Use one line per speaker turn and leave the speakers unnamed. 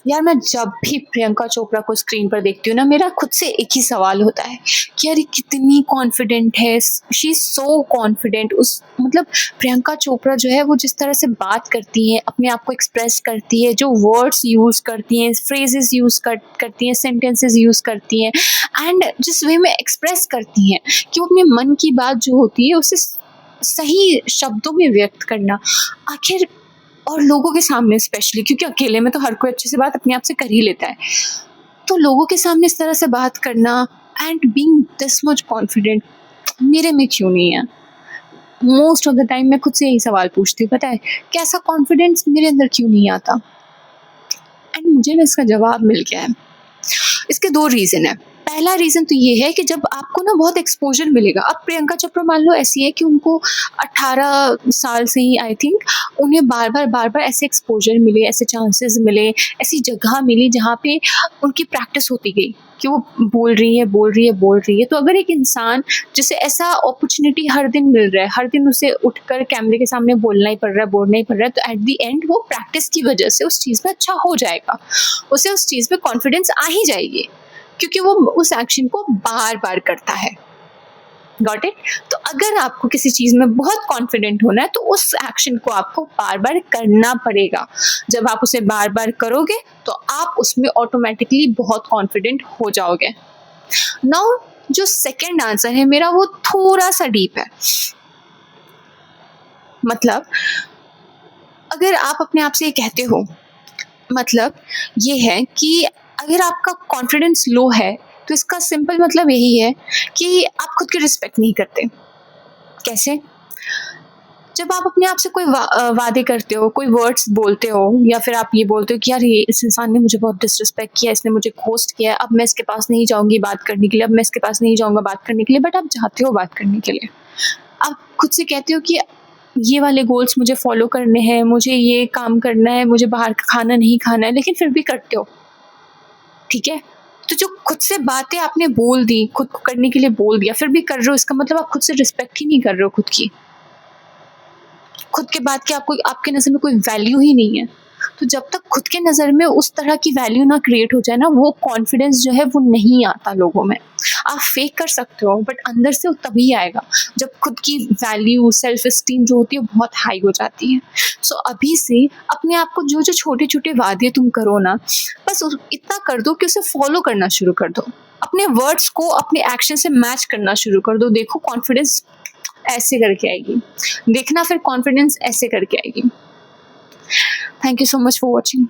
यार मैं जब भी प्रियंका चोपड़ा को स्क्रीन पर देखती हूँ ना, मेरा खुद से एक ही सवाल होता है कि यार ये कितनी कॉन्फिडेंट है, शी इज सो कॉन्फिडेंट। उस मतलब प्रियंका चोपड़ा जो है वो जिस तरह से बात करती हैं, अपने आप को एक्सप्रेस करती है, जो वर्ड्स यूज़ करती हैं, फ्रेजेस करती हैं, सेंटेंसेस यूज़ करती हैं, एंड जिस वे में एक्सप्रेस करती हैं कि वो अपने मन की बात जो होती है उसे सही शब्दों में व्यक्त करना। आखिर और लोगों के सामने स्पेशली, क्योंकि अकेले में तो हर कोई अच्छे से बात अपने आप से कर ही लेता है, तो लोगों के सामने इस तरह से बात करना and being this much confident मेरे में क्यों नहीं है? मोस्ट ऑफ द टाइम मैं खुद से यही सवाल पूछती हूँ, पता है कैसा कॉन्फिडेंस मेरे अंदर क्यों नहीं आता? एंड मुझे ना इसका जवाब मिल गया है। इसके दो रीज़न है। पहला रीज़न तो ये है कि जब आपको ना बहुत एक्सपोज़र मिलेगा, अब प्रियंका चोपड़ा मान लो ऐसी है कि उनको 18 साल से ही आई थिंक उन्हें बार-बार ऐसे एक्सपोज़र मिले, ऐसे चांसेस मिले, ऐसी जगह मिली जहाँ पे उनकी प्रैक्टिस होती गई कि वो बोल रही है। तो अगर एक इंसान जिसे ऐसा अपॉर्च्युनिटी हर दिन मिल रहा है, हर दिन उसे उठकर कैमरे के सामने बोलना ही पड़ रहा है, तो एट द एंड वो प्रैक्टिस की वजह से उस चीज़ में अच्छा हो जाएगा। उसे उस चीज़ में कॉन्फिडेंस आ ही जाएगी, क्योंकि वो उस एक्शन को बार-बार करता है। Got it? तो अगर आपको किसी चीज़ में बहुत कॉन्फिडेंट होना है, तो उस एक्शन को आपको बार-बार करना पड़ेगा। जब आप उसे बार-बार करोगे, तो आप उसमें ऑटोमैटिकली बहुत कॉन्फिडेंट हो जाओगे। नाउ जो सेकंड आंसर है मेरा, वो थोड़ा-सा डीप है। मतलब अगर आप अपने आप से ये कहते हो, मतलब ये है कि अगर आपका कॉन्फिडेंस लो है, तो इसका सिंपल मतलब यही है कि आप खुद की रिस्पेक्ट नहीं करते। कैसे? जब आप अपने आप से कोई वादे करते हो, कोई वर्ड्स बोलते हो, या फिर आप ये बोलते हो कि यार ये इस इंसान ने मुझे बहुत डिसरिस्पेक्ट किया, इसने मुझे घोस्ट किया, अब मैं इसके पास नहीं जाऊँगी बात करने के लिए, अब मैं इसके पास नहीं जाऊँगा बात करने के लिए, बट आप जाते हो बात करने के लिए। आप खुद से कहते हो कि ये वाले गोल्स मुझे फॉलो करने हैं, मुझे ये काम करना है, मुझे बाहर का खाना नहीं खाना है, लेकिन फिर भी करते हो। ठीक है? तो जो खुद से बातें आपने बोल दी, खुद को करने के लिए बोल दिया, फिर भी कर रहे हो, इसका मतलब आप खुद से रिस्पेक्ट ही नहीं कर रहे हो खुद की। खुद के बात की आपको आपके नज़र में कोई वैल्यू ही नहीं है। तो जब तक खुद के नज़र में उस तरह की वैल्यू ना क्रिएट हो जाए ना, वो कॉन्फिडेंस जो है वो नहीं आता लोगों में। आप फेक कर सकते हो, बट अंदर से वो तभी आएगा जब खुद की वैल्यू, सेल्फ एस्टीम जो होती है वो बहुत हाई हो जाती है। सो अभी से अपने आप को जो छोटे-छोटे वादे तुम करो ना, बस इतना कर दो कि उसे फॉलो करना शुरू कर दो। अपने वर्ड्स को अपने एक्शन से मैच करना शुरू कर दो। देखो कॉन्फिडेंस ऐसे करके आएगी, देखना फिर कॉन्फिडेंस ऐसे करके आएगी। Thank you so much for watching.